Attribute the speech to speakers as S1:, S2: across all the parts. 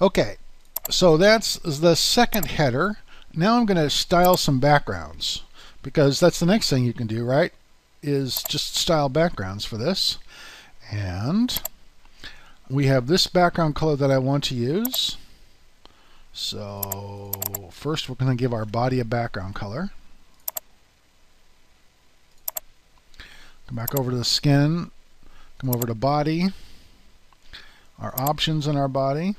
S1: Okay, so that's the second header. Now I'm going to style some backgrounds, because that's the next thing you can do, right? Is just style backgrounds for this. And we have this background color that I want to use. So first we're going to give our body a background color. Come back over to the skin, come over to body, our options in our body,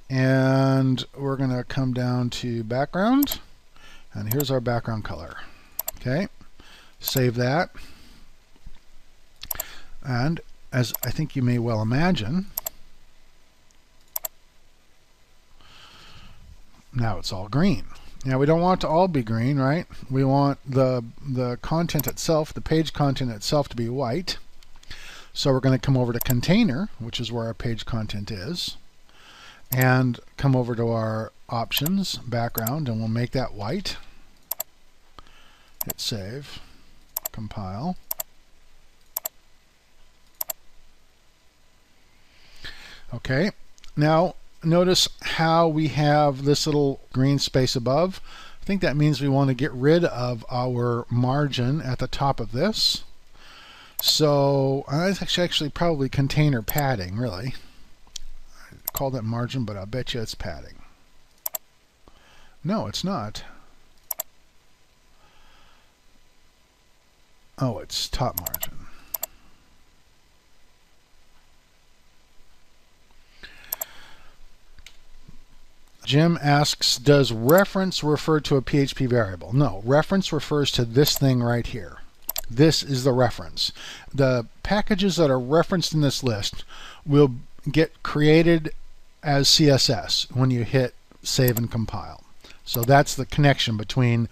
S1: and we're going to come down to background, and here's our background color. Okay, save that. And as I think you may well imagine, now it's all green. Now we don't want it to all be green, right? We want the content itself, the page content itself, to be white. So we're going to come over to container, which is where our page content is, and come over to our options, background, and we'll make that white. Hit save, compile. Okay, now notice how we have this little green space above. I think that means we want to get rid of our margin at the top of this. So that's actually probably container padding, really. I call that margin, but I'll bet you it's padding. No, it's not. Oh, it's top margin. Jim asks, does reference refer to a PHP variable? No, reference refers to this thing right here. This is the reference. The packages that are referenced in this list will get created as CSS when you hit save and compile. So that's the connection between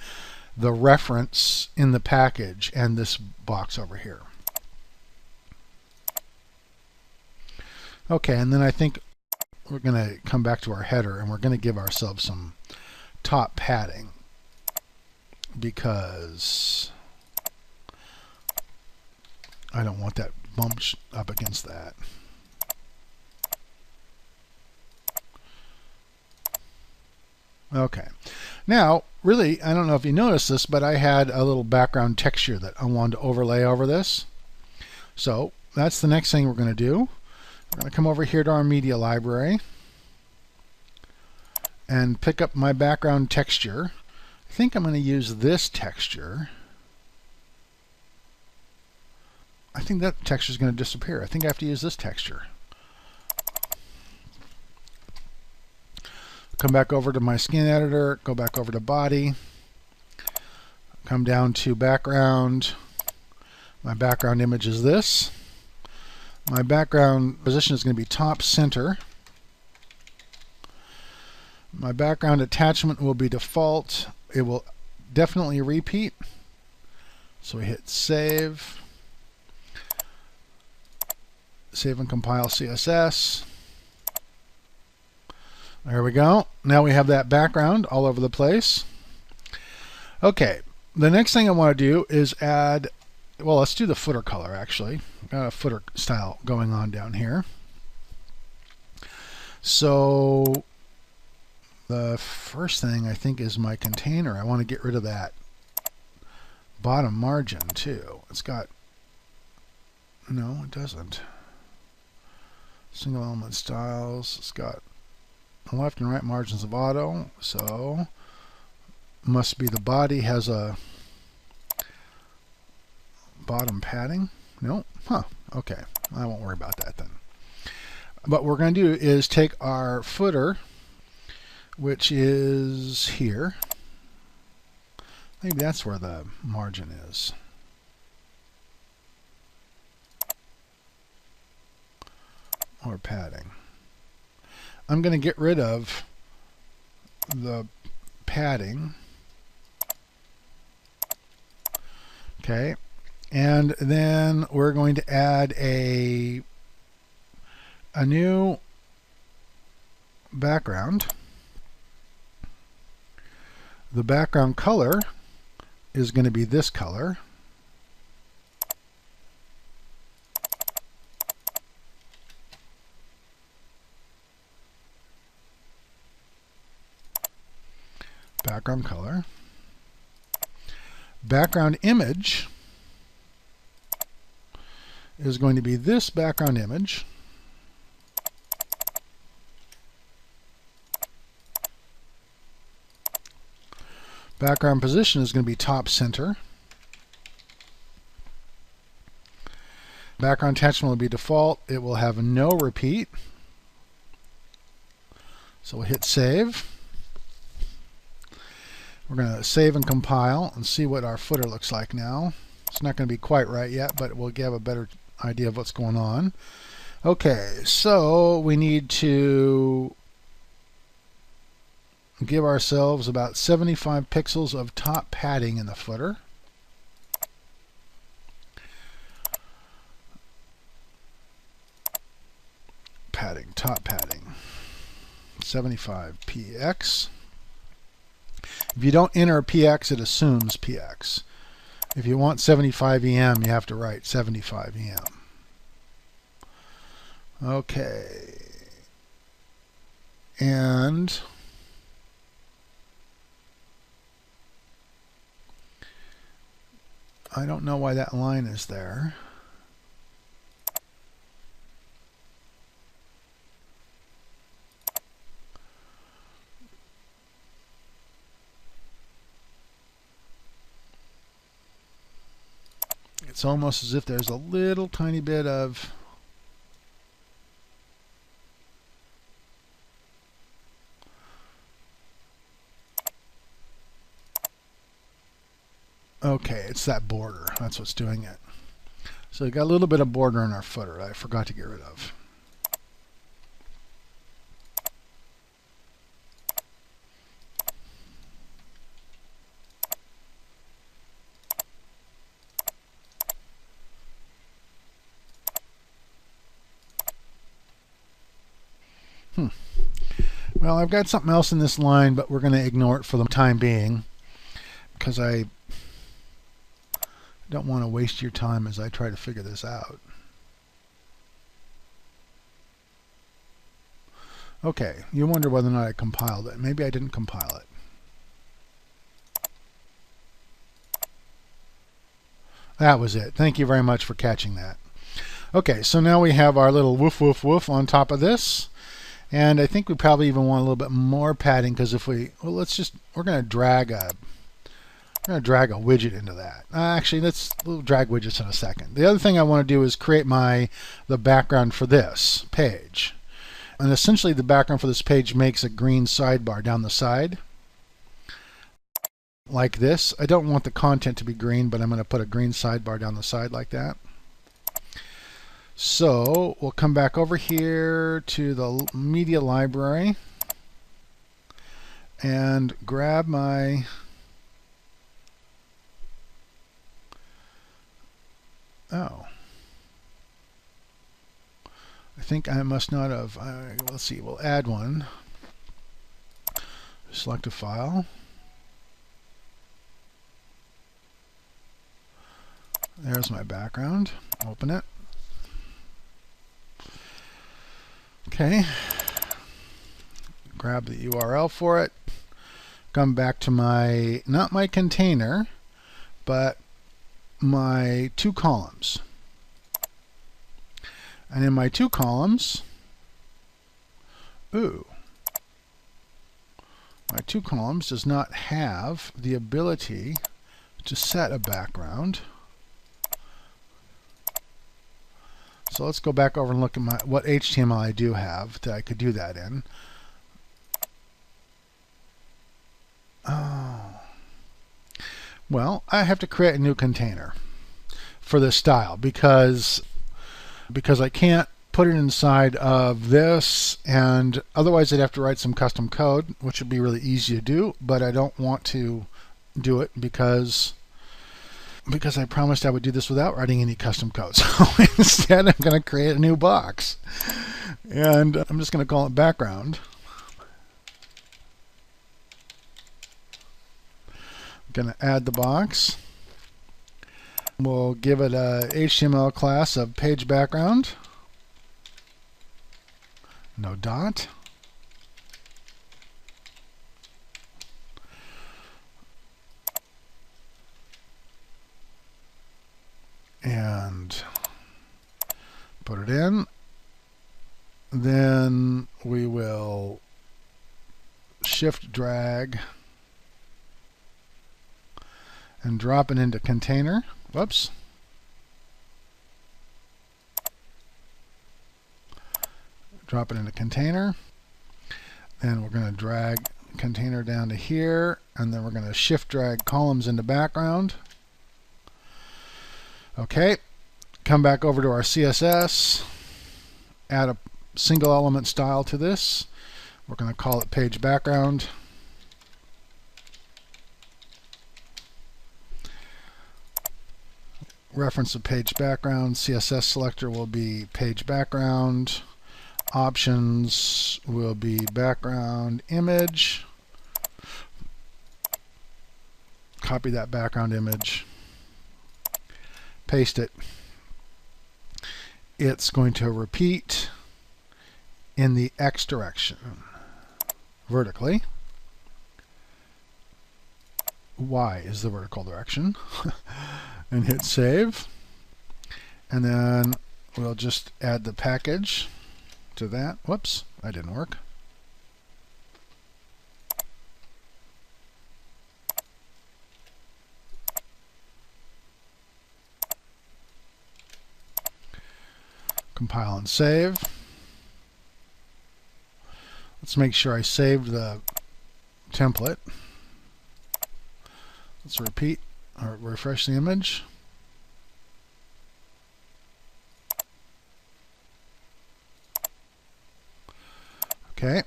S1: the reference in the package and this box over here. Okay, and then I think we're going to come back to our header, and we're going to give ourselves some top padding, because I don't want that bumped up against that. Okay, now really, I don't know if you noticed this, but I had a little background texture that I wanted to overlay over this. So that's the next thing we're going to do. We're going to come over here to our media library and pick up my background texture. I think I'm going to use this texture. I think that texture is going to disappear. I think I have to use this texture. Come back over to my skin editor, go back over to body, come down to background. My background image is this. My background position is going to be top center. My background attachment will be default. It will definitely repeat. So we hit save. Save and compile CSS. There we go. Now we have that background all over the place. Okay, the next thing I want to do is add, well, let's do the footer color actually. Got a footer style going on down here. So the first thing I think is my container. I want to get rid of that bottom margin too. It's got, no, it doesn't. Single element styles. It's got left and right margins of auto, so must be the body has a bottom padding. No, huh, okay, I won't worry about that then. What we're going to do is take our footer, which is here. Maybe that's where the margin is. Or padding. I'm going to get rid of the padding. Okay, and then we're going to add a new background. The background color is going to be this color. background color. Background image is going to be this background image. Background position is going to be top center. Background attachment will be default. It will have no repeat. So we'll hit save. We're going to save and compile and see what our footer looks like now. It's not going to be quite right yet, but we'll give a better idea of what's going on. Okay, so we need to give ourselves about 75 pixels of top padding in the footer. Padding, top padding, 75 px. If you don't enter px, it assumes px. If you want 75 em, you have to write 75 em. Okay. And I don't know why that line is there. It's almost as if there's a little tiny bit of okay, it's that border. That's what's doing it. So we got a little bit of border in our footer I forgot to get rid of. Well, I've got something else in this line, but we're going to ignore it for the time being because I don't want to waste your time as I try to figure this out. Okay, you wonder whether or not I compiled it. Maybe I didn't compile it. That was it. Thank you very much for catching that. Okay, so now we have our little woof woof woof on top of this. And I think we probably even want a little bit more padding because if we, well, we're going to drag a widget into that. Actually, we'll drag widgets in a second. The other thing I want to do is create the background for this page. And essentially the background for this page makes a green sidebar down the side. Like this. I don't want the content to be green, but I'm going to put a green sidebar down the side like that. So we'll come back over here to the media library and grab my I think I must not have let's see, we'll add one. Select a file. There's my background. Open it. Okay, grab the URL for it, come back to not my container, but my two columns. And in my two columns, my two columns does not have the ability to set a background. So let's go back over and look at what HTML I do have that I could do that in. Oh. Well, I have to create a new container for this style because I can't put it inside of this, and otherwise I'd have to write some custom code, which would be really easy to do, but I don't want to do it because I promised I would do this without writing any custom code. So instead I'm going to create a new box. And I'm just going to call it background. I'm going to add the box. We'll give it a HTML class of page background. No dot. and put it in. Then we will shift drag and drop it into container. Whoops. Drop it into container. Then we're going to drag container down to here, and then we're going to shift drag columns into background. Okay. Come back over to our CSS. Add a single element style to this. We're going to call it page background. Reference of page background. CSS selector will be page background. Options will be background image. Copy that background image. Paste it. It's going to repeat in the X direction vertically. Y is the vertical direction. And hit save. And then we'll just add the package to that. Whoops, that didn't work. Compile and save. Let's make sure I saved the template. Let's repeat or refresh the image. Okay.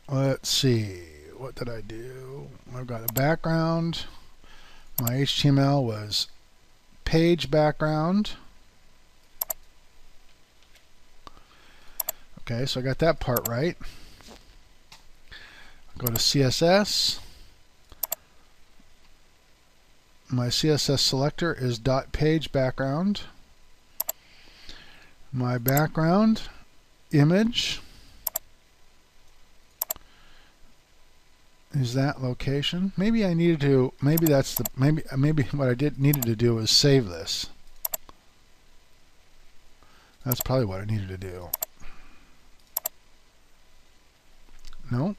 S1: Let's see. What did I do? I've got a background. My HTML was page background. Okay, so I got that part right. Go to CSS. My CSS selector is .page background. My background image is that location. Maybe I needed to. Maybe that's the. Maybe what I needed to do was save this. That's probably what I needed to do. No.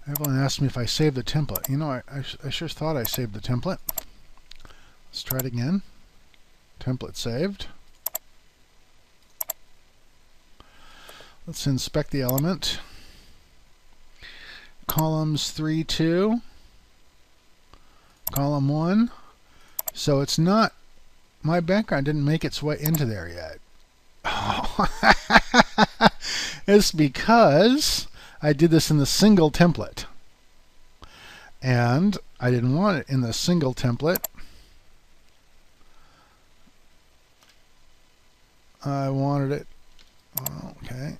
S1: Everyone asked me if I saved the template. You know, I sure thought I saved the template. Let's try it again. Template saved. Let's inspect the element. Columns 3, 2. Column 1. So it's not, my background didn't make its way into there yet. Oh. It's because I did this in the single template. And I didn't want it in the single template. I wanted it. Okay.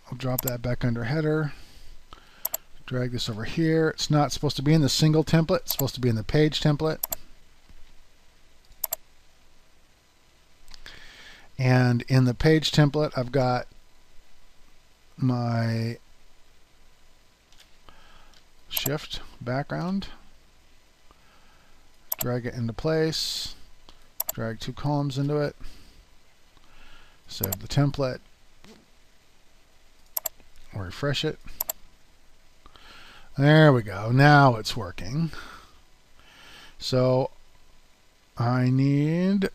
S1: I'll drop that back under header. Drag this over here. It's not supposed to be in the single template. It's supposed to be in the page template. And in the page template, I've got my shift background. Drag it into place. Drag 2 columns into it. Save the template. Refresh it. There we go. Now it's working. So I need...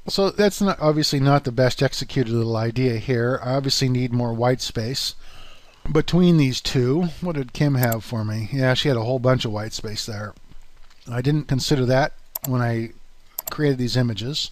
S1: So that's not obviously not the best executed little idea here. I obviously need more white space between these two. What did Kim have for me? Yeah, she had a whole bunch of white space there. I didn't consider that when I created these images.